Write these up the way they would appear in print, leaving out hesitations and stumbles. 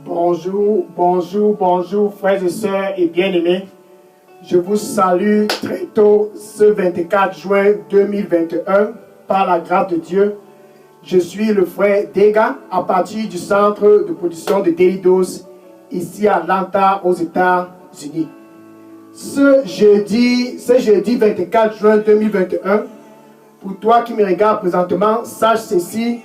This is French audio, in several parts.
Bonjour, bonjour, bonjour, frères et sœurs et bien-aimés. Je vous salue très tôt ce 24 juin 2021 par la grâce de Dieu. Je suis le frère Dega à partir du centre de production de Daily Dose ici à Atlanta aux États-Unis. Ce jeudi 24 juin 2021, pour toi qui me regardes présentement, sache ceci,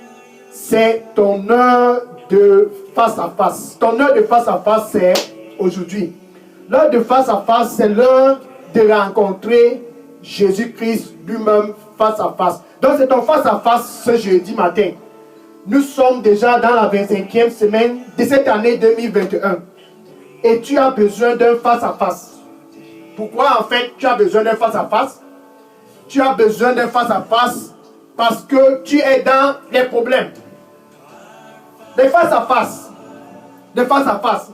c'est ton heure de face à face. Ton heure de face à face, c'est aujourd'hui. L'heure de face à face, c'est l'heure de rencontrer Jésus-Christ lui-même face à face. Donc c'est ton face à face ce jeudi matin. Nous sommes déjà dans la 25e semaine de cette année 2021. Et tu as besoin d'un face à face. Pourquoi en fait tu as besoin d'un face à face? Tu as besoin d'un face à face parce que tu es dans les problèmes. Les face à face. Les face à face.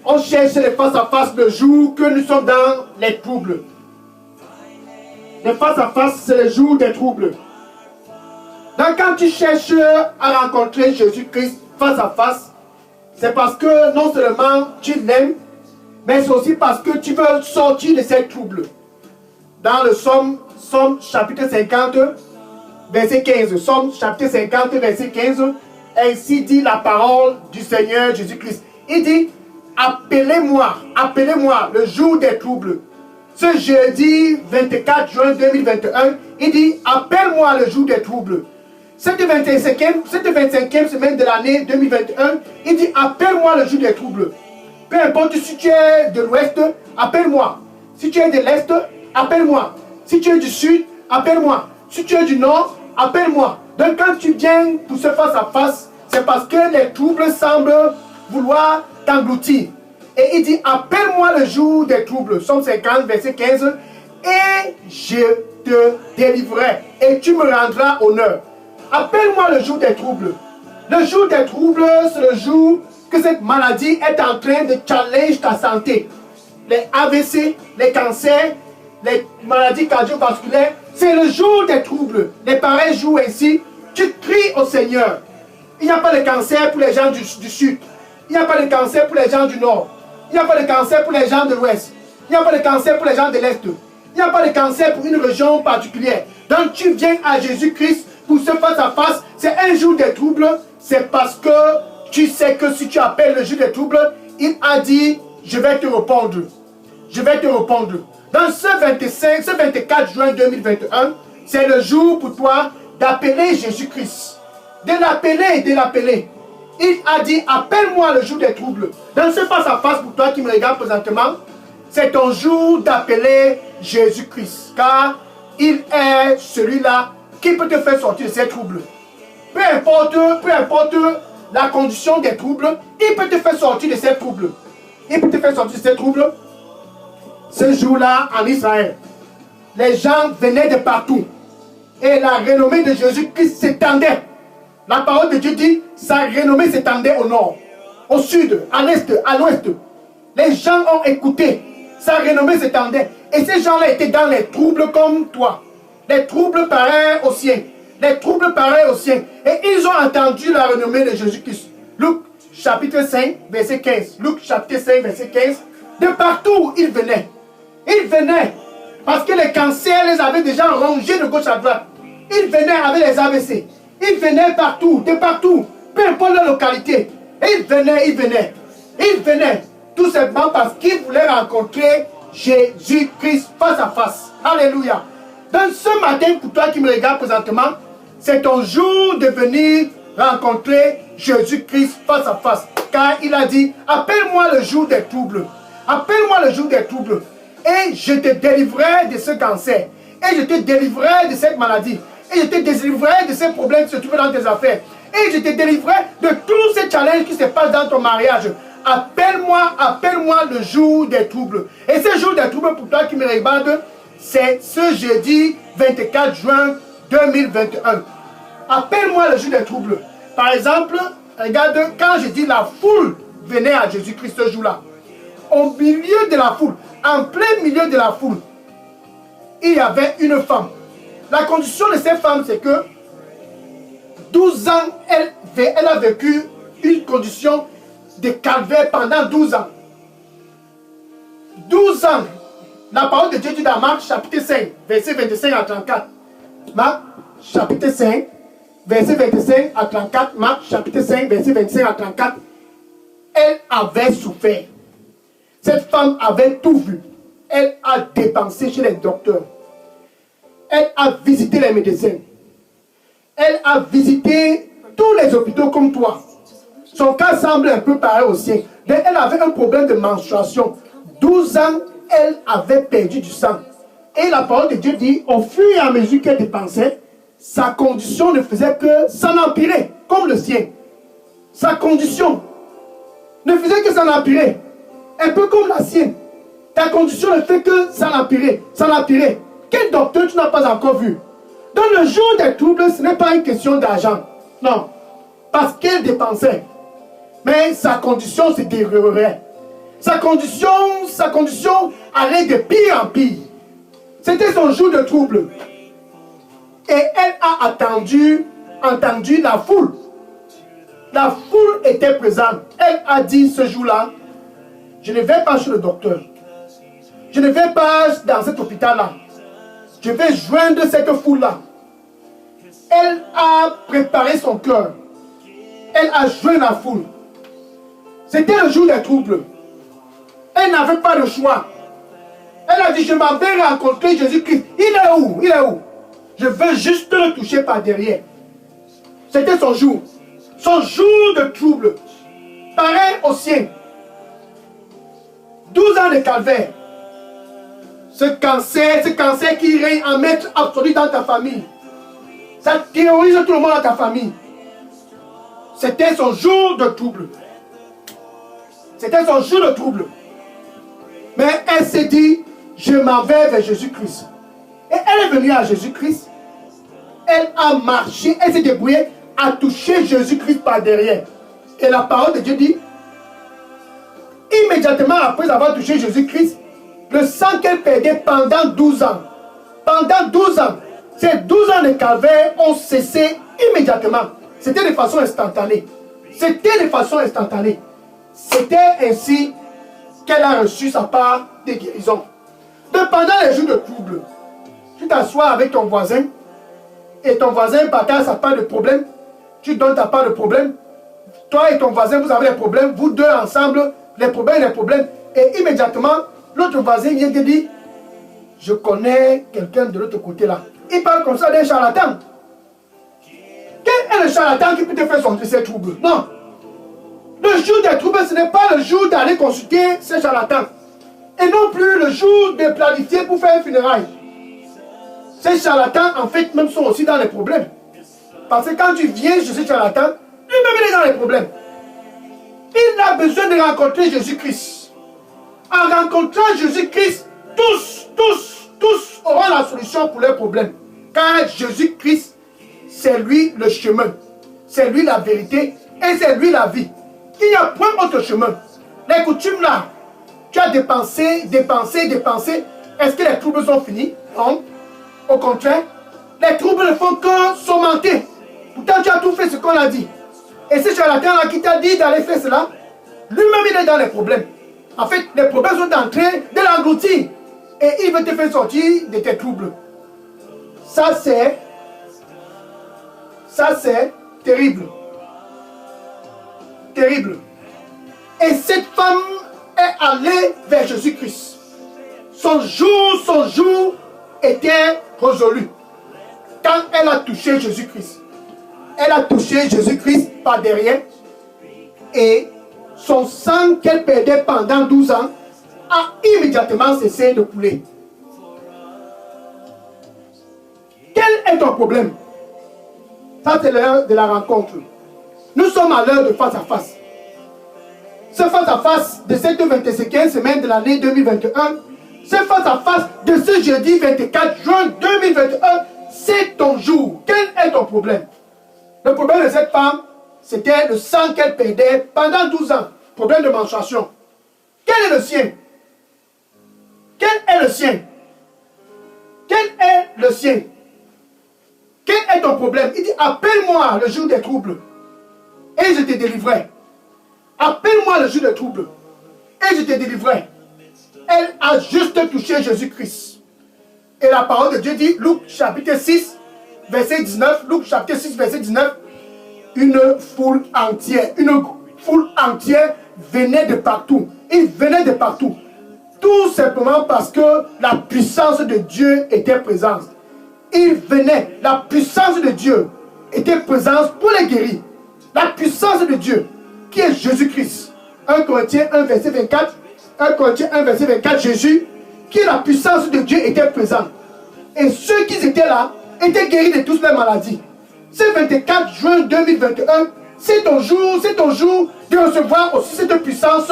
On cherche les face à face le jour que nous sommes dans les troubles. Les face à face, c'est le jour des troubles. Donc quand tu cherches à rencontrer Jésus-Christ face à face, c'est parce que non seulement tu l'aimes, mais c'est aussi parce que tu veux sortir de ces troubles. Dans le Somme chapitre 50, verset 15. Somme chapitre 50, verset 15. Ainsi dit la parole du Seigneur Jésus-Christ. Il dit, appelez-moi le jour des troubles. Ce jeudi 24 juin 2021, il dit, appelle-moi le jour des troubles. Cette 25e semaine de l'année 2021, il dit, appelle-moi le jour des troubles. Peu importe si tu es de l'ouest, appelle-moi. Si tu es de l'est, appelle-moi. Si tu es du sud, appelle-moi. Si tu es du nord, appelle-moi. Donc quand tu viens pour ce face à face, c'est parce que les troubles semblent vouloir t'engloutir. Et il dit, appelle-moi le jour des troubles. Somme 50, verset 15. Et je te délivrerai. Et tu me rendras honneur. Appelle-moi le jour des troubles. Le jour des troubles, c'est le jour que cette maladie est en train de challenger ta santé. Les AVC, les cancers, les maladies cardiovasculaires, c'est le jour des troubles. Les pareils jours ainsi, tu cries au Seigneur. Il n'y a pas de cancer pour les gens du sud. Il n'y a pas de cancer pour les gens du nord. Il n'y a pas de cancer pour les gens de l'ouest. Il n'y a pas de cancer pour les gens de l'est. Il n'y a pas de cancer pour une région particulière. Donc tu viens à Jésus-Christ pour ce face à face. C'est un jour des troubles. C'est parce que tu sais que si tu appelles le jour des troubles, il a dit, je vais te répondre. Je vais te répondre. Dans ce 24 juin 2021, c'est le jour pour toi d'appeler Jésus-Christ. De l'appeler. Il a dit, appelle-moi le jour des troubles. Dans ce face à face pour toi qui me regarde présentement, c'est ton jour d'appeler Jésus-Christ. Car il est celui-là qui peut te faire sortir de ces troubles. Peu importe la condition des troubles, il peut te faire sortir de ces troubles. Il peut te faire sortir de ces troubles. Ce jour-là, en Israël, les gens venaient de partout. Et la renommée de Jésus-Christ s'étendait. La parole de Dieu dit, sa renommée s'étendait au nord, au sud, à l'est, à l'ouest. Les gens ont écouté, sa renommée s'étendait. Et ces gens-là étaient dans les troubles comme toi. Les troubles pareils aux siens. Les troubles pareils aux siens. Et ils ont entendu la renommée de Jésus-Christ. Luc chapitre 5, verset 15. Luc chapitre 5, verset 15. De partout, ils venaient. Ils venaient. Parce que les cancers les avaient déjà rongés de gauche à droite. Ils venaient avec les AVC. Ils venaient partout, de partout, peu importe la localité. Et ils venaient, tout simplement parce qu'ils voulaient rencontrer Jésus-Christ face à face. Alléluia. Donc ce matin, pour toi qui me regardes présentement, c'est ton jour de venir rencontrer Jésus-Christ face à face. Car il a dit, appelle-moi le jour des troubles. Appelle-moi le jour des troubles. Et je te délivrerai de ce cancer. Et je te délivrerai de cette maladie. Et je te délivrerai de ces problèmes qui se trouvent dans tes affaires. Et je te délivrerai de tous ces challenges qui se passent dans ton mariage. Appelle-moi le jour des troubles. Et ce jour des troubles, pour toi qui me regarde, c'est ce jeudi 24 juin 2021. Appelle-moi le jour des troubles. Par exemple, regarde, quand je dis la foule venait à Jésus-Christ ce jour-là, au milieu de la foule, en plein milieu de la foule, il y avait une femme. La condition de cette femme, c'est que 12 ans, elle a vécu une condition de calvaire pendant 12 ans. 12 ans. La parole de Dieu dit dans Marc chapitre 5, verset 25 à 34. Marc chapitre 5, verset 25 à 34. Marc chapitre 5, verset 25 à 34. Elle avait souffert. Cette femme avait tout vu. Elle a dépensé chez les docteurs. Elle a visité les médecins. Elle a visité tous les hôpitaux comme toi. Son cas semble un peu pareil au sien. Mais elle avait un problème de menstruation. 12 ans, elle avait perdu du sang. Et la parole de Dieu dit, au fur et à mesure qu'elle dépensait, sa condition ne faisait que s'en empirer, comme le sien. Sa condition ne faisait que s'en empirer, un peu comme la sienne. Ta condition ne fait que s'en empirer, s'en empirer. Quel docteur tu n'as pas encore vu? Dans le jour des troubles, ce n'est pas une question d'argent. Non, parce qu'elle dépensait. Mais sa condition se détériorait. Sa condition allait de pire en pire. C'était son jour de trouble. Et elle a entendu la foule. La foule était présente. Elle a dit ce jour-là, je ne vais pas chez le docteur. Je ne vais pas dans cet hôpital-là. Je vais joindre cette foule-là. Elle a préparé son cœur. Elle a joint la foule. C'était le jour des troubles. Elle n'avait pas le choix. Elle a dit, je m'en vais rencontrer Jésus-Christ. Il est où? Il est où? Je veux juste le toucher par derrière. C'était son jour. Son jour de trouble. Pareil au sien. 12 ans de calvaire. Ce cancer qui règne en maître absolu dans ta famille. Ça terrorise tout le monde dans ta famille. C'était son jour de trouble. C'était son jour de trouble. Mais elle s'est dit, je m'en vais vers Jésus-Christ. Et elle est venue à Jésus-Christ. Elle a marché, elle s'est débrouillée à toucher Jésus-Christ par derrière. Et la parole de Dieu dit, immédiatement après avoir touché Jésus-Christ, le sang qu'elle perdait pendant 12 ans, ces 12 ans de calvaire ont cessé immédiatement. C'était de façon instantanée. C'était ainsi qu'elle a reçu sa part de guérison. Donc pendant les jours de trouble, tu t'assois avec ton voisin et ton voisin partage sa part de problème. Tu donnes ta part de problème. Toi et ton voisin, vous avez des problèmes. Vous deux ensemble, les problèmes. Et immédiatement, l'autre voisin vient te dire, je connais quelqu'un de l'autre côté là. Il parle comme ça d'un charlatan. Quel est le charlatan qui peut te faire sortir ces troubles? Non. Le jour des troubles, ce n'est pas le jour d'aller consulter ces charlatans. Et non plus le jour de planifier pour faire un funérail. Ces charlatans, en fait, même sont aussi dans les problèmes. Parce que quand tu viens chez ce charlatan, lui-même il est dans les problèmes. Il a besoin de rencontrer Jésus-Christ. En rencontrant Jésus-Christ, tous auront la solution pour leurs problèmes. Car Jésus-Christ, c'est lui le chemin. C'est lui la vérité et c'est lui la vie. Il n'y a point autre chemin. Les coutumes là, tu as dépensé. Est-ce que les troubles sont finis? Non. Au contraire, les troubles ne font que s'augmenter. Pourtant, tu as tout fait ce qu'on a dit. Et ce charlatan-là qui t'a dit d'aller faire cela, lui-même il est dans les problèmes. En fait, les problèmes sont en train de l'engloutir. Et il veut te faire sortir de tes troubles. Ça c'est terrible. Terrible. Et cette femme est allée vers Jésus-Christ. Son jour était résolu. Quand elle a touché Jésus-Christ. Elle a touché Jésus-Christ par derrière. Et son sang qu'elle perdait pendant 12 ans a immédiatement cessé de couler. Quel est ton problème? Ça, c'est l'heure de la rencontre. Nous sommes à l'heure de face à face. Ce face à face de cette 25e semaine de l'année 2021, ce face à face de ce jeudi 24 juin 2021, c'est ton jour. Quel est ton problème? Le problème de cette femme, c'était le sang qu'elle perdait pendant 12 ans. Problème de menstruation. Quel est le sien? Quel est le sien? Quel est le sien? Quel est ton problème? Il dit, appelle-moi le jour des troubles et je te délivrerai. Appelle-moi le jour de trouble, et je te délivrerai. Elle a juste touché Jésus-Christ. Et la parole de Dieu dit, Luc chapitre 6, verset 19, Luc chapitre 6, verset 19, une foule entière venait de partout. Ils venaient de partout. Tout simplement parce que la puissance de Dieu était présente. Ils venaient, la puissance de Dieu était présente pour les guérir. La puissance de Dieu, qui est Jésus-Christ. 1 Corinthiens 1, verset 24. 1 Corinthiens 1, verset 24, Jésus, qui est la puissance de Dieu, était présent. Et ceux qui étaient là étaient guéris de toutes les maladies. Ce 24 juin 2021, c'est ton jour de recevoir aussi cette puissance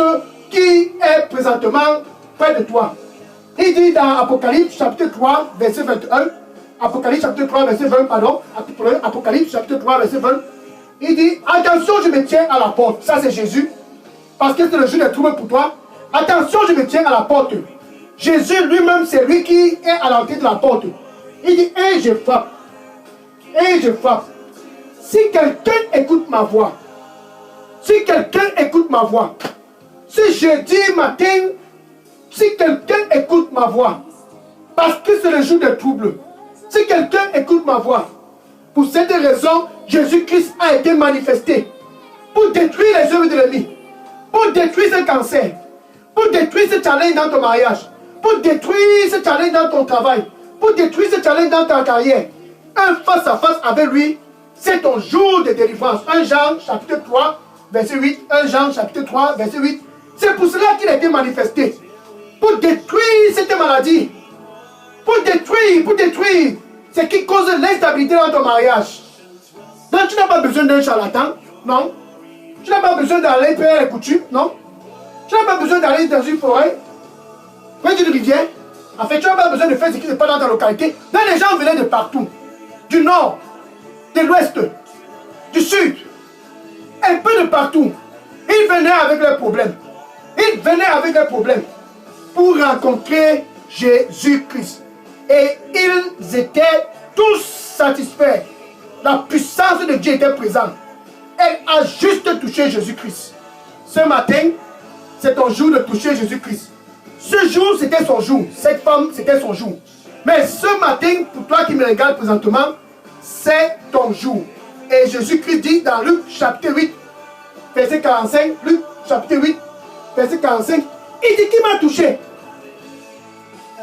qui est présentement près de toi. Il dit dans Apocalypse chapitre 3, verset 21, Apocalypse chapitre 3, verset 20, pardon, Apocalypse chapitre 3, verset 20, il dit, attention, je me tiens à la porte. Ça, c'est Jésus, parce que c'est le jour de trouble pour toi. Attention, je me tiens à la porte. Jésus lui-même, c'est lui qui est à l'entrée de la porte. Il dit, et je frappe. Et je frappe. Si quelqu'un écoute ma voix, si quelqu'un écoute ma voix, ce jeudi matin, si quelqu'un écoute ma voix, parce que c'est le jour de trouble, si quelqu'un écoute ma voix, pour cette raison, Jésus-Christ a été manifesté pour détruire les œuvres de l'ennemi, pour détruire ce cancer, pour détruire ce challenge dans ton mariage, pour détruire ce challenge dans ton travail, pour détruire ce challenge dans ta carrière. Un face à face avec lui, c'est ton jour de délivrance. 1 Jean chapitre 3, verset 8. 1 Jean chapitre 3, verset 8. C'est pour cela qu'il a été manifesté. Pour détruire cette maladie. Pour détruire ce qui cause l'instabilité dans ton mariage. Donc tu n'as pas besoin d'un charlatan, non. Tu n'as pas besoin d'aller faire les coutumes, non. Tu n'as pas besoin d'aller dans une forêt, près d'une rivière. En fait, tu n'as pas besoin de faire ce qui se passe dans ta localité. Là, les gens venaient de partout. Du nord, de l'ouest, du sud, un peu de partout. Ils venaient avec leurs problèmes. Ils venaient avec leurs problèmes pour rencontrer Jésus-Christ. Et ils étaient tous satisfaits. La puissance de Dieu était présente. Elle a juste touché Jésus-Christ. Ce matin, c'est ton jour de toucher Jésus-Christ. Ce jour, c'était son jour. Cette femme, c'était son jour. Mais ce matin, pour toi qui me regardes présentement, c'est ton jour. Et Jésus-Christ dit dans Luc chapitre 8, verset 45, Luc chapitre 8, verset 45, il dit, qui m'a touché?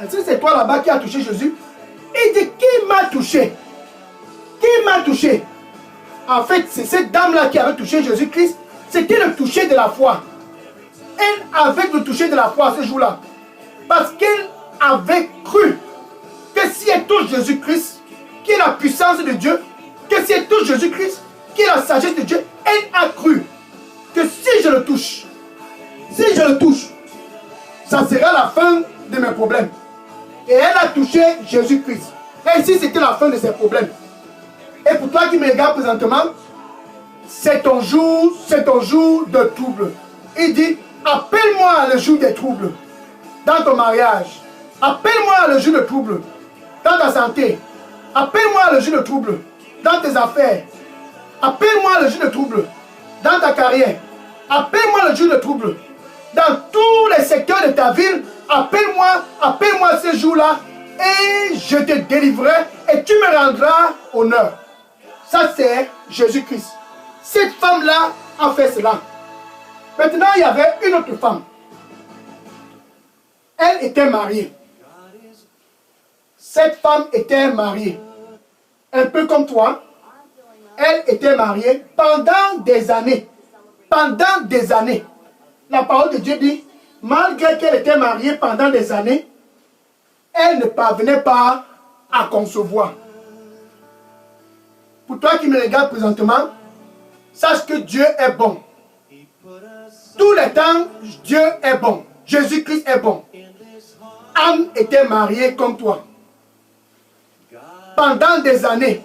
C'est toi là-bas qui a touché Jésus. Il dit, qui m'a touché? Qui m'a touché? En fait, c'est cette dame-là qui avait touché Jésus-Christ. C'était le toucher de la foi. Elle avait le toucher de la foi ce jour-là. Parce qu'elle avait cru que si elle touche Jésus-Christ, qui est la puissance de Dieu, que si elle touche Jésus-Christ, qui est la sagesse de Dieu, elle a cru que si je le touche, ça sera la fin de mes problèmes. Et elle a touché Jésus-Christ. Et ici, c'était la fin de ses problèmes. Et pour toi qui me regardes présentement, c'est ton jour de trouble. Il dit, appelle-moi le jour des troubles dans ton mariage. Appelle-moi le jour de trouble dans ta santé. Appelle-moi le jour de trouble dans tes affaires. Appelle-moi le jour de trouble dans ta carrière. Appelle-moi le jour de trouble dans tous les secteurs de ta ville. Appelle-moi ce jour-là et je te délivrerai et tu me rendras honneur. Ça, c'est Jésus-Christ. Cette femme-là a fait cela. Maintenant, il y avait une autre femme. Elle était mariée. Cette femme était mariée. Un peu comme toi. Elle était mariée pendant des années. Pendant des années. La parole de Dieu dit, malgré qu'elle était mariée pendant des années, elle ne parvenait pas à concevoir. Pour toi qui me regardes présentement, sache que Dieu est bon. Tous les temps, Dieu est bon. Jésus-Christ est bon. Anne était mariée comme toi. Pendant des années,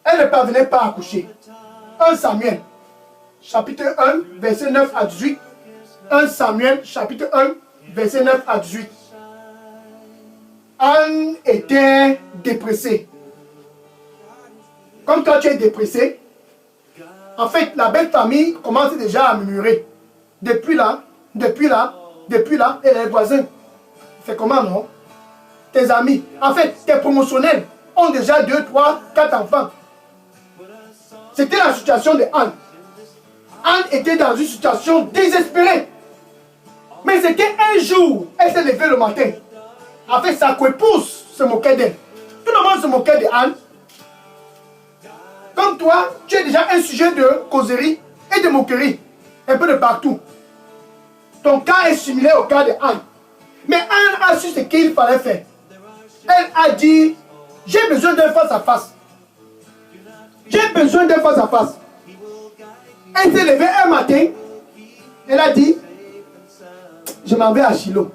elle ne parvenait pas à accoucher. 1 Samuel, chapitre 1, verset 9 à 18. 1 Samuel, chapitre 1, verset 9 à 18. Anne était dépressée. Comme toi tu es dépressé, En fait, la belle famille commence déjà à murmurer. Depuis là, et les voisins. C'est comment, non? Tes amis, en fait, tes promotionnels ont déjà 2, 3, 4 enfants. C'était la situation de Anne. Anne était dans une situation désespérée. Mais c'était un jour, elle s'est levée le matin. En fait, sa coépouse se moquait d'elle. Tout le monde se moquait de Anne. Comme toi, tu es déjà un sujet de causerie et de moquerie. Un peu de partout. Ton cas est similaire au cas de Anne. Mais Anne a su ce qu'il fallait faire. Elle a dit, j'ai besoin d'un face à face. J'ai besoin d'un face à face. Elle s'est levée un matin. Elle a dit, je m'en vais à Shiloh.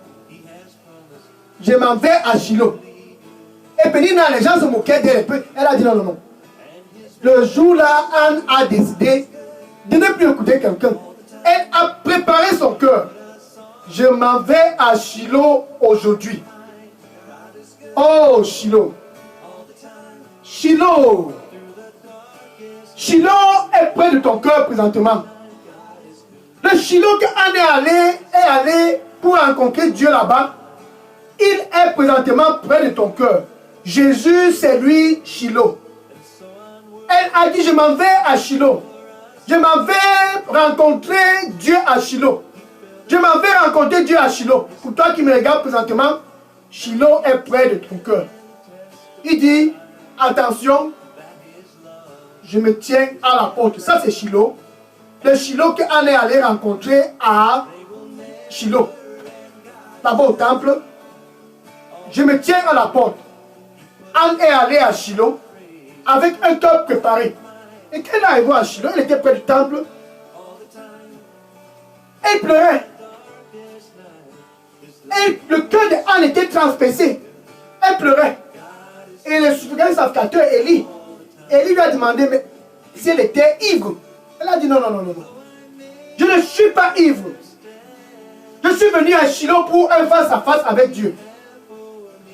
Je m'en vais à Shiloh. Et Pénina, les gens se moquaient d'elle un peu. Elle a dit non, non, non. Le jour-là, Anne a décidé de ne plus écouter quelqu'un. Elle a préparé son cœur. Je m'en vais à Shiloh aujourd'hui. Oh, Shiloh. Shiloh. Shiloh est près de ton cœur présentement. Le Shiloh que Anne est allé pour rencontrer Dieu là-bas, il est présentement près de ton cœur. Jésus, c'est lui, Shiloh. Elle a dit, je m'en vais à Shiloh. Je m'en vais rencontrer Dieu à Shiloh. Je m'en vais rencontrer Dieu à Shiloh. Pour toi qui me regardes présentement, Shiloh est près de ton cœur. Il dit, attention, je me tiens à la porte. Ça, c'est Shiloh. Le Shiloh qu'Anne est allée rencontrer à Shiloh. Là-bas au temple, je me tiens à la porte. Anne est allée à Shiloh avec un cœur préparé. Et quand elle est arrivée à Shiloh, elle était près du temple. Elle pleurait. Et le cœur d'Anne était transpercé. Elle pleurait. Et le souverain sacrificateur Élie lui a demandé mais, si elle était ivre. Elle a dit non, non, non, non, non. Je ne suis pas ivre. Je suis venu à Shiloh pour un face à face avec Dieu.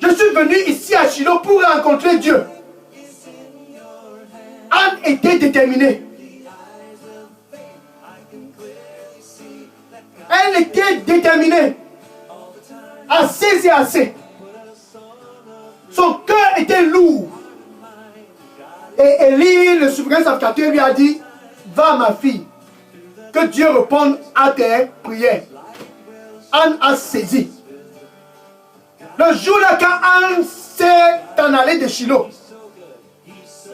Je suis venu ici à Shiloh pour rencontrer Dieu. Anne était déterminée. Elle était déterminée. Assez et assez. Son cœur était lourd. Et Élie, le souverain sacrificateur, lui a dit, va ma fille, que Dieu réponde à tes prières. Anne a saisi. Le jour-là, quand Anne s'est en allée de Shiloh,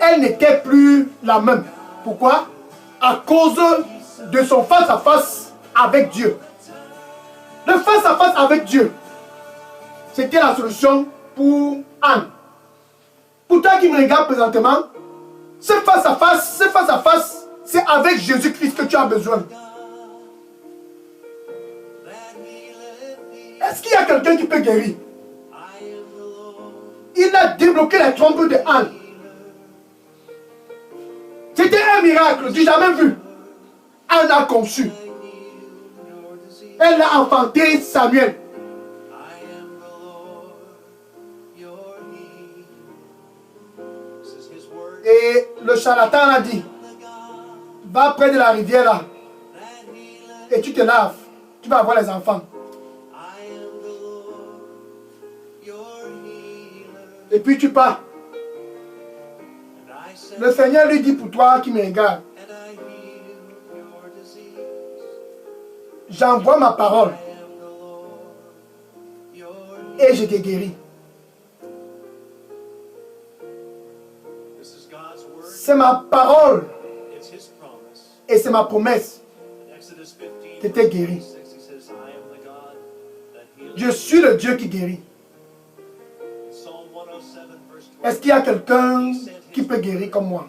elle n'était plus la même. Pourquoi? À cause de son face-à-face avec Dieu. Le face-à-face avec Dieu, c'était la solution pour Anne. Pour toi qui me regardes présentement, ce face-à-face, c'est avec Jésus-Christ que tu as besoin. Est-ce qu'il y a quelqu'un qui peut guérir? Il a débloqué les trompes de Anne. C'était un miracle du jamais vu. Anne a conçu. Elle a enfanté Samuel. Et le charlatan a dit, va près de la rivière là, et tu te laves, tu vas avoir les enfants. Et puis tu pars. Le Seigneur lui dit pour toi qui me regarde, j'envoie ma parole et je te guéris. C'est ma parole et c'est ma promesse que tu es guéri. Je suis le Dieu qui guérit. Est-ce qu'il y a quelqu'un qui peut guérir comme moi?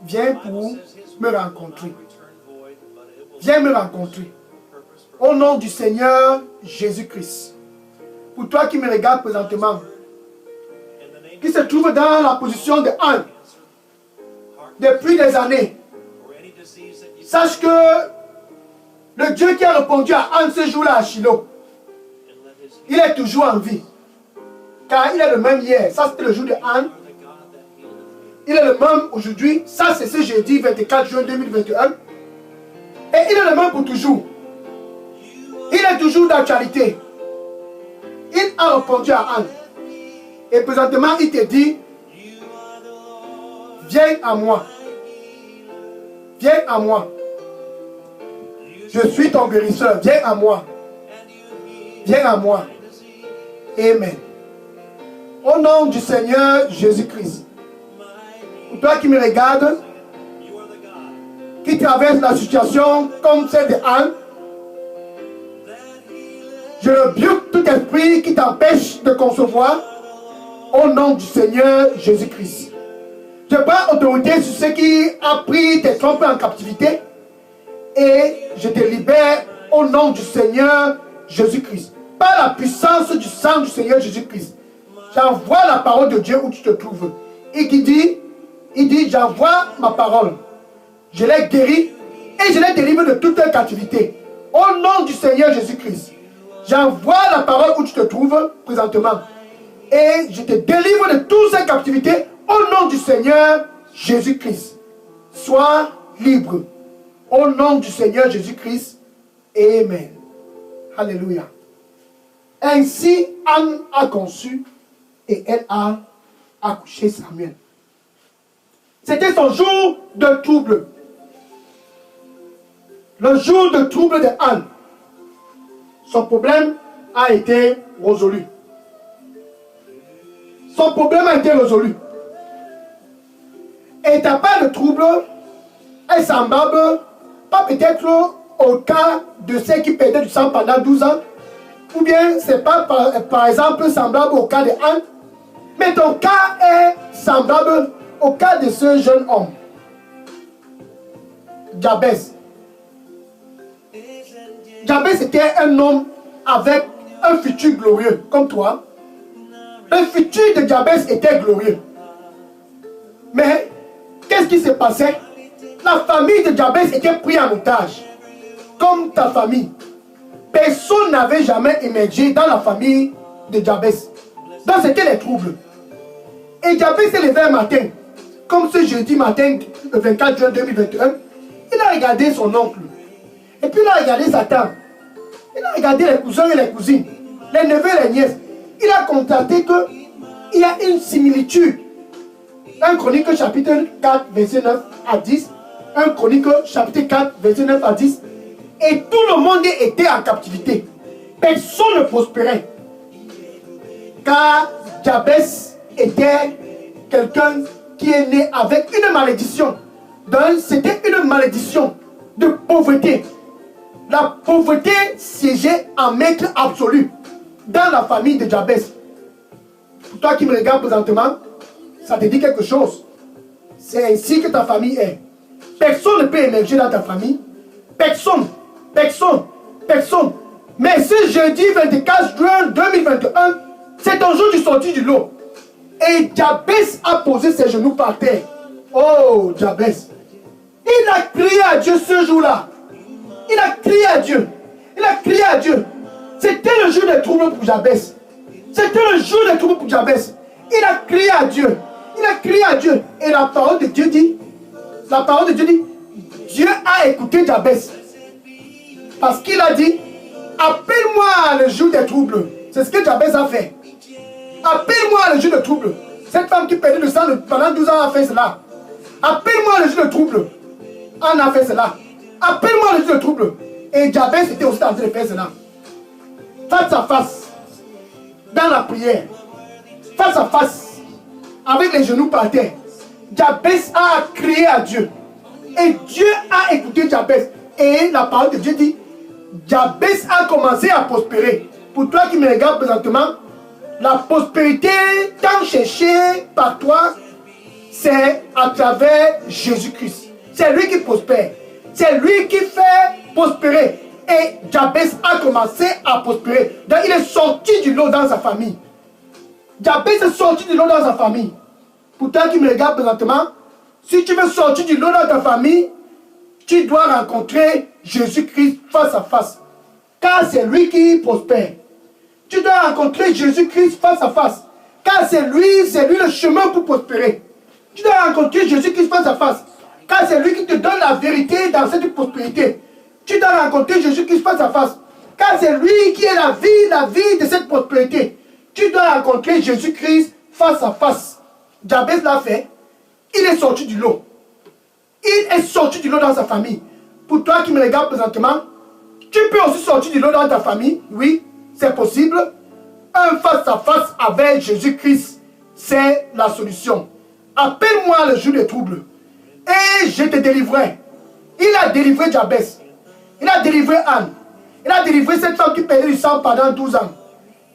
Viens pour me rencontrer. Viens me rencontrer. Au nom du Seigneur Jésus-Christ. Pour toi qui me regardes présentement, qui se trouve dans la position de Anne depuis des années, sache que le Dieu qui a répondu à Anne ce jour-là à Shiloh, il est toujours en vie. Car il est le même hier. Ça, c'était le jour de Anne. Il est le même aujourd'hui. Ça, c'est ce jeudi 24 juin 2021. Et il est le même pour toujours. Il est toujours d'actualité. Il a répondu à Anne. Et présentement, il te dit, viens à moi. Viens à moi. Je suis ton guérisseur. Viens à moi. Viens à moi. Amen. Au nom du Seigneur Jésus-Christ. Pour toi qui me regardes, qui traverse la situation comme celle de Anne, je rebuke tout esprit qui t'empêche de concevoir au nom du Seigneur Jésus-Christ. Je prends autorité sur ceux qui ont pris tes trompes en captivité et je te libère au nom du Seigneur Jésus-Christ. Par la puissance du sang du Seigneur Jésus-Christ, j'envoie la parole de Dieu où tu te trouves. Et il dit, j'envoie ma parole. Je l'ai guéri et je l'ai délivré de toute captivité. Au nom du Seigneur Jésus-Christ, j'envoie la parole où tu te trouves présentement. Et je te délivre de toute cette captivité au nom du Seigneur Jésus-Christ. Sois libre. Au nom du Seigneur Jésus-Christ. Amen. Alléluia. Ainsi, Anne a conçu et elle a accouché Samuel. C'était son jour de trouble. Le jour de trouble de Anne. Son problème a été résolu. Son problème a été résolu. Et ta part de trouble est semblable, pas peut-être au cas de ceux qui perdaient du sang pendant 12 ans, ou bien c'est pas par exemple semblable au cas de Anne, mais ton cas est semblable au cas de ce jeune homme, Jabez. Jabez était un homme avec un futur glorieux, comme toi. Le futur de Jabez était glorieux. Mais, qu'est-ce qui s'est passé? La famille de Jabez était prise en otage. Comme ta famille. Personne n'avait jamais émergé dans la famille de Jabez. Donc c'était les troubles. Et Jabez s'est levé un matin. Comme ce jeudi matin, le 24 juin 2021. Il a regardé son oncle. Et puis il a regardé sa tante. Il a regardé les cousins et les cousines. Les neveux et les nièces. Il a constaté qu'il y a une similitude. 1 Chronique chapitre 4, verset 9 à 10. 1 Chronique chapitre 4, verset 9 à 10. Et tout le monde était en captivité. Personne ne prospérait. Car Jabez était quelqu'un qui est né avec une malédiction. Donc c'était une malédiction de pauvreté. La pauvreté siégeait en maître absolu dans la famille de Jabez. Pour toi qui me regardes présentement, ça te dit quelque chose. C'est ainsi que ta famille est. Personne ne peut émerger dans ta famille. Personne. Personne. Personne. Mais ce jeudi 24 juin 2021, c'est ton jour du sortie du lot. Et Jabez a posé ses genoux par terre. Oh, Jabez. Il a crié à Dieu ce jour-là. Il a crié à Dieu. Il a crié à Dieu. C'était le jour des troubles pour Jabez. C'était le jour des troubles pour Jabez. Il a crié à Dieu. Il a crié à Dieu. Et la parole de Dieu dit, Dieu a écouté Jabez. Parce qu'il a dit, appelle-moi le jour des troubles. C'est ce que Jabez a fait. Appelle-moi le jour de trouble. Cette femme qui perdait le sang pendant 12 ans a fait cela. Appelle-moi le jour de trouble. On a fait cela. Appelle-moi le jour de trouble. Et Jabez était aussi en train de faire cela. Face à face. Dans la prière. Face à face. Avec les genoux par terre. Jabez a crié à Dieu. Et Dieu a écouté Jabez. Et la parole de Dieu dit, Jabez a commencé à prospérer. Pour toi qui me regardes présentement, la prospérité tant cherchée par toi, c'est à travers Jésus-Christ. C'est lui qui prospère. C'est lui qui fait prospérer. Et Jabez a commencé à prospérer. Donc il est sorti du lot dans sa famille. Jabez est sorti du lot dans sa famille. Pour toi qui me regardes présentement, si tu veux sortir du lot dans ta famille, tu dois rencontrer Jésus-Christ face à face. Car c'est lui qui prospère. Tu dois rencontrer Jésus-Christ face à face. Car c'est lui le chemin pour prospérer. Tu dois rencontrer Jésus-Christ face à face. Car c'est lui qui te donne la vérité dans cette prospérité. Tu dois rencontrer Jésus-Christ face à face. Car c'est lui qui est la vie de cette prospérité. Tu dois rencontrer Jésus-Christ face à face. Jabez l'a fait. Il est sorti du lot. Il est sorti du lot dans sa famille. Pour toi qui me regardes présentement, tu peux aussi sortir du lot dans ta famille. Oui, c'est possible. Un face à face avec Jésus-Christ, c'est la solution. Appelle-moi le jour des troubles et je te délivrerai. Il a délivré Jabez. Il a délivré Anne. Il a délivré cette femme qui perdait du sang pendant 12 ans.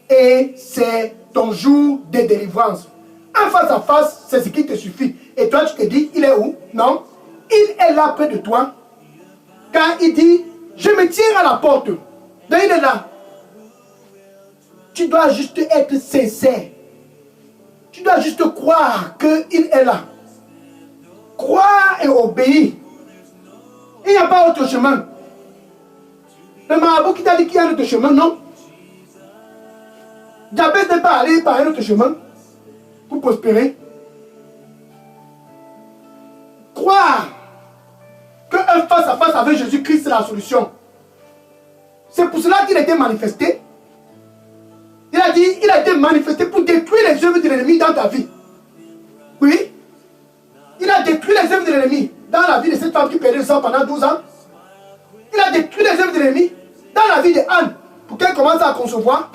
Et c'est ton jour de délivrance. Un face à face, c'est ce qui te suffit. Et toi, tu te dis, il est où? Non. Il est là près de toi. Quand il dit, je me tiens à la porte. Donc il est là. Tu dois juste être sincère. Tu dois juste croire qu'il est là. Croire et obéir. Il n'y a pas autre chemin. Le marabout qui t'a dit qu'il y a un autre chemin, non. Jabez n'est pas allé par un autre chemin pour prospérer. Croire qu'un face à face avec Jésus-Christ, c'est la solution. C'est pour cela qu'il a été manifesté. Il a dit, il a été manifesté pour détruire les œuvres de l'ennemi dans ta vie. Oui. Il a détruit les œuvres de l'ennemi dans la vie de cette femme qui perdait le sang pendant 12 ans. Il a détruit les œuvres de l'ennemi dans la vie de Anne pour qu'elle commence à concevoir.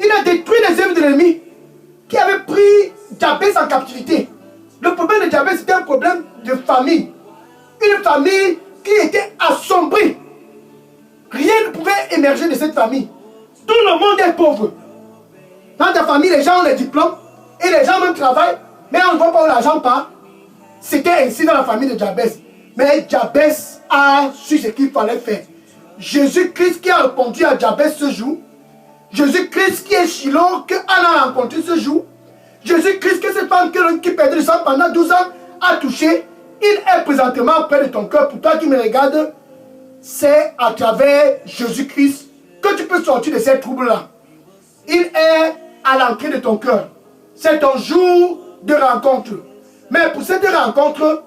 Il a détruit les œuvres de l'ennemi qui avait pris Jabez en captivité. Le problème de Jabez, c'était un problème de famille. Une famille qui était assombrie. Rien ne pouvait émerger de cette famille. Tout le monde est pauvre. Dans ta famille, les gens ont les diplômes et les gens même travaillent, mais on ne voit pas où l'argent part. C'était ainsi dans la famille de Jabez. Mais Jabez a su ce qu'il fallait faire. Jésus-Christ qui a répondu à Jabez ce jour. Jésus-Christ qui est Shiloh, que Anna a rencontré ce jour. Jésus-Christ que cette femme qui perdait le sang pendant 12 ans a touché. Il est présentement près de ton cœur. Pour toi qui me regardes, c'est à travers Jésus-Christ que tu peux sortir de ces troubles-là. Il est à l'entrée de ton cœur. C'est ton jour de rencontre. Mais pour cette rencontre,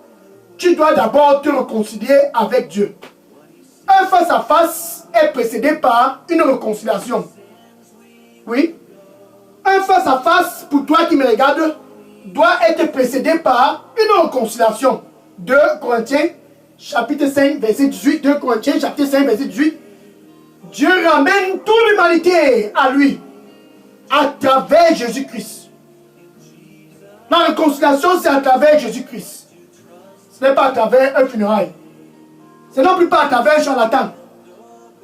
tu dois d'abord te réconcilier avec Dieu. Un face-à-face est précédé par une réconciliation. Oui. Un face-à-face, pour toi qui me regardes, doit être précédé par une réconciliation. 2 Corinthiens, chapitre 5, verset 18. 2 Corinthiens, chapitre 5, verset 18. Dieu ramène toute l'humanité à lui, à travers Jésus-Christ. La réconciliation, c'est à travers Jésus-Christ. Ce n'est pas à travers un funérail. Ce n'est non plus pas à travers un charlatan.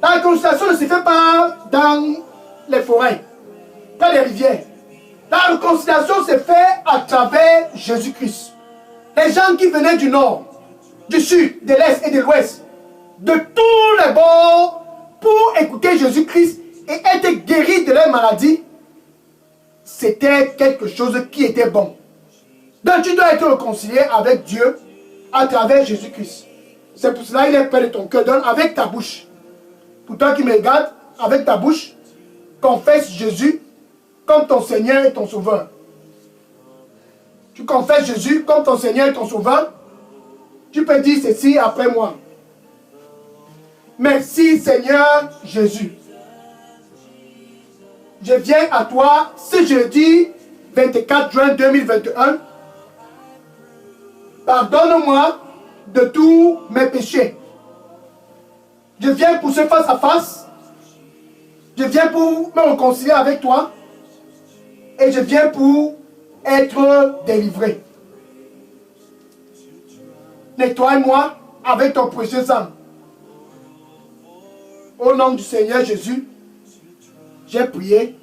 La réconciliation ne se fait pas dans les forêts, pas les rivières. La réconciliation se fait à travers Jésus-Christ. Les gens qui venaient du nord, du sud, de l'est et de l'ouest, de tous les bords, pour écouter Jésus-Christ et être guéris de leur maladie, c'était quelque chose qui était bon. Donc tu dois être réconcilié avec Dieu à travers Jésus-Christ. C'est pour cela qu'il est près de ton cœur. Donne avec ta bouche. Pour toi qui me regardes, avec ta bouche, confesse Jésus comme ton Seigneur et ton Sauveur. Tu confesses Jésus comme ton Seigneur et ton Sauveur. Tu peux dire ceci après moi. Merci Seigneur Jésus. Je viens à toi ce jeudi 24 juin 2021. Pardonne-moi de tous mes péchés. Je viens pour ce face à face. Je viens pour me réconcilier avec toi. Et je viens pour être délivré. Nettoie-moi avec ton précieux sang. Au nom du Seigneur Jésus, j'ai prié.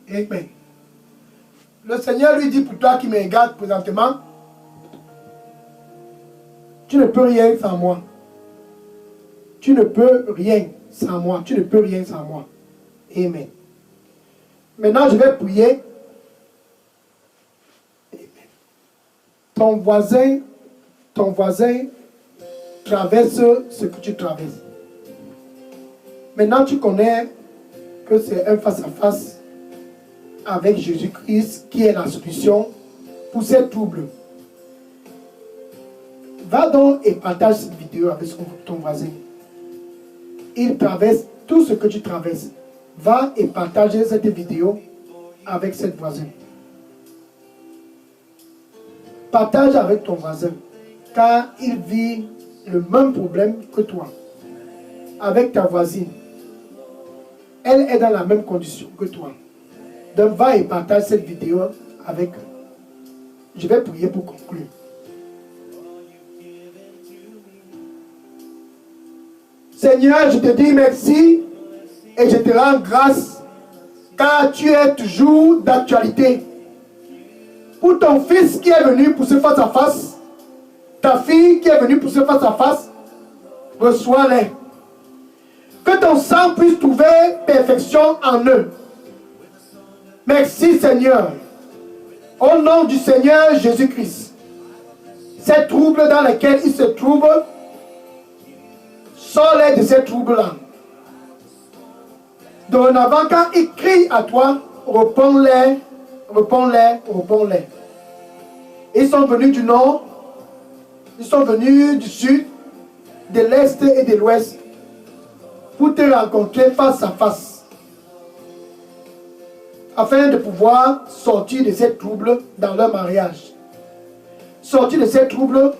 Amen. Le Seigneur lui dit pour toi qui me regarde présentement, tu ne peux rien sans moi. Tu ne peux rien sans moi. Tu ne peux rien sans moi. Amen. Maintenant, je vais prier. Amen. Ton voisin traverse ce que tu traverses. Maintenant, tu connais que c'est un face-à-face avec Jésus-Christ qui est la solution pour ces troubles. Va donc et partage cette vidéo avec ton voisin. Il traverse tout ce que tu traverses. Va et partage cette vidéo avec cette voisin. Partage avec ton voisin, car il vit le même problème que toi. Avec ta voisine, elle est dans la même condition que toi. Donc va et partage cette vidéo avec eux. Je vais prier pour conclure. Seigneur, je te dis merci et je te rends grâce car tu es toujours d'actualité. Pour ton fils qui est venu pour ce face à face, ta fille qui est venue pour ce face à face, reçois-les. Que ton sang puisse trouver perfection en eux. Merci Seigneur. Au nom du Seigneur Jésus-Christ, ces troubles dans lesquels ils se trouvent, sors-les de ces troubles-là. Dorénavant, quand ils crient à toi, réponds-les, réponds-les, réponds-les. Ils sont venus du nord, ils sont venus du sud, de l'est et de l'ouest pour te rencontrer face à face, afin de pouvoir sortir de ces troubles dans leur mariage, sortir de ces troubles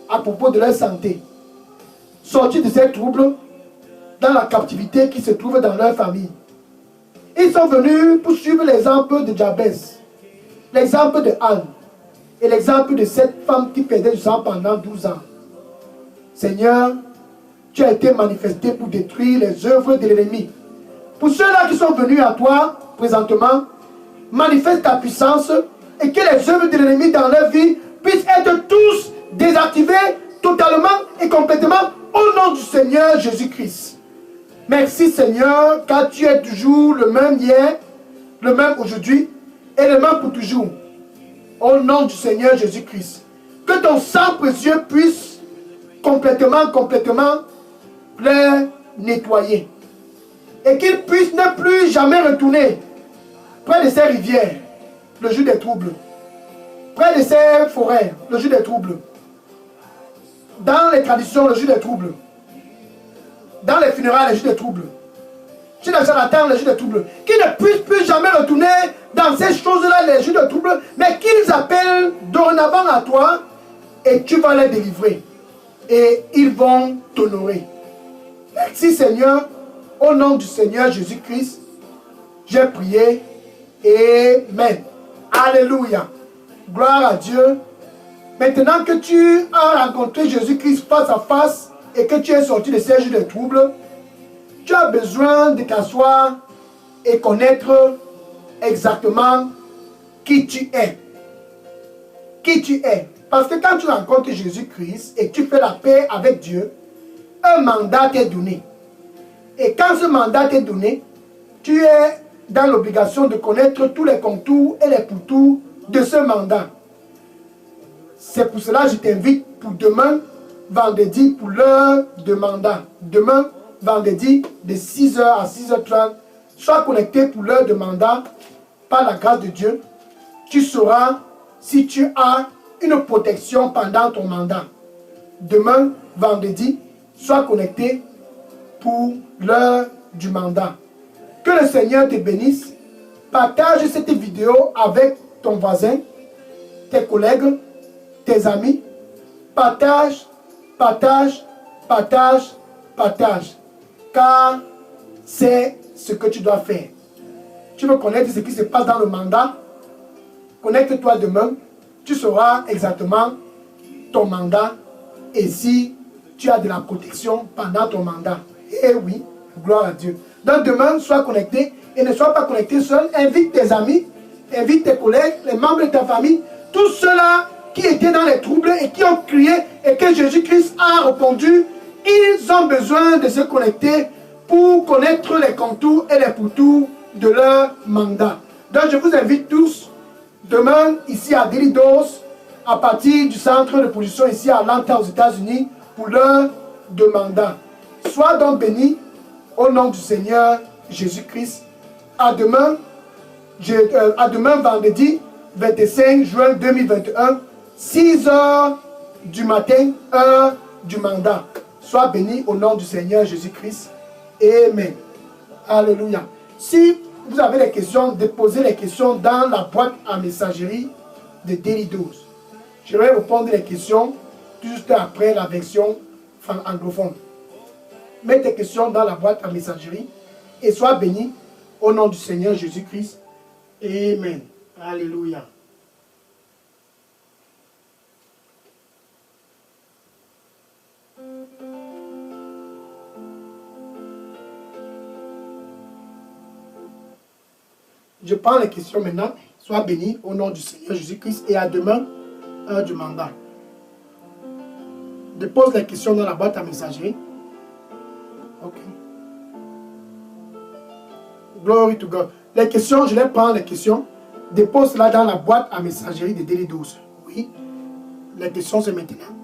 à propos de leur santé, sortir de ces troubles dans la captivité qui se trouve dans leur famille. Ils sont venus pour suivre l'exemple de Jabez, l'exemple de Anne et l'exemple de cette femme qui perdait du sang pendant 12 ans. Seigneur, tu as été manifesté pour détruire les œuvres de l'ennemi. Pour ceux-là qui sont venus à toi présentement, manifeste ta puissance et que les œuvres de l'ennemi dans leur vie puissent être tous désactivées totalement et complètement au nom du Seigneur Jésus-Christ. Merci Seigneur, car tu es toujours le même hier, le même aujourd'hui et le même pour toujours. Au nom du Seigneur Jésus-Christ. Que ton sang précieux puisse complètement les nettoyer. Et qu'ils puissent ne plus jamais retourner près de ces rivières, le jour des troubles. Près de ces forêts, le jour des troubles. Dans les traditions, le jour des troubles. Dans les funérailles, le jour des troubles. Chez les charlatans, le jour des troubles. Qu'ils ne puissent plus jamais retourner dans ces choses-là, les jours de troubles, mais qu'ils appellent dorénavant à toi et tu vas les délivrer. Et ils vont t'honorer. Merci Seigneur, au nom du Seigneur Jésus-Christ, j'ai prié. Amen. Alléluia. Gloire à Dieu. Maintenant que tu as rencontré Jésus-Christ face à face et que tu es sorti de ces jours de troubles, tu as besoin de t'asseoir et connaître exactement qui tu es. Qui tu es. Parce que quand tu rencontres Jésus-Christ et tu fais la paix avec Dieu, un mandat t'est donné. Et quand ce mandat t'est donné, tu es dans l'obligation de connaître tous les contours et les pourtours de ce mandat. C'est pour cela que je t'invite pour demain, vendredi, pour l'heure de mandat. Demain, vendredi, de 6h à 6h30, sois connecté pour l'heure de mandat. Par la grâce de Dieu, tu sauras si tu as une protection pendant ton mandat. Demain, vendredi, sois connecté pour l'heure du mandat. Que le Seigneur te bénisse. Partage cette vidéo avec ton voisin, tes collègues, tes amis. Partage, partage, partage, partage. Car c'est ce que tu dois faire. Tu veux connaître ce qui se passe dans le mandat? Connecte-toi demain. Tu sauras exactement ton mandat et si tu as de la protection pendant ton mandat. Eh oui, gloire à Dieu. Donc demain, sois connecté et ne sois pas connecté seul. Invite tes amis, invite tes collègues, les membres de ta famille, tous ceux-là qui étaient dans les troubles et qui ont crié et que Jésus-Christ a répondu. Ils ont besoin de se connecter pour connaître les contours et les pourtours de leur mandat. Donc je vous invite tous demain ici à Delidos, à partir du centre de production ici à Atlanta aux États-Unis pour l'heure de mandat. Sois donc bénis au nom du Seigneur Jésus-Christ. À demain vendredi 25 juin 2021, 6 heures du matin, heure du mandat. Sois béni au nom du Seigneur Jésus-Christ. Amen. Alléluia. Si vous avez des questions, déposez les questions dans la boîte à messagerie de Daily 12. Je vais répondre les questions juste après la version anglophone. Mets tes questions dans la boîte à messagerie et sois béni au nom du Seigneur Jésus-Christ. Amen. Alléluia. Je prends les questions maintenant. Sois béni au nom du Seigneur Jésus-Christ et à demain, heure du mandat. Dépose les questions dans la boîte à messagerie. Ok. Glory to God. Les questions, je les prends les questions. Dépose là dans la boîte à messagerie de Daily 12. Oui. Les questions, c'est maintenant.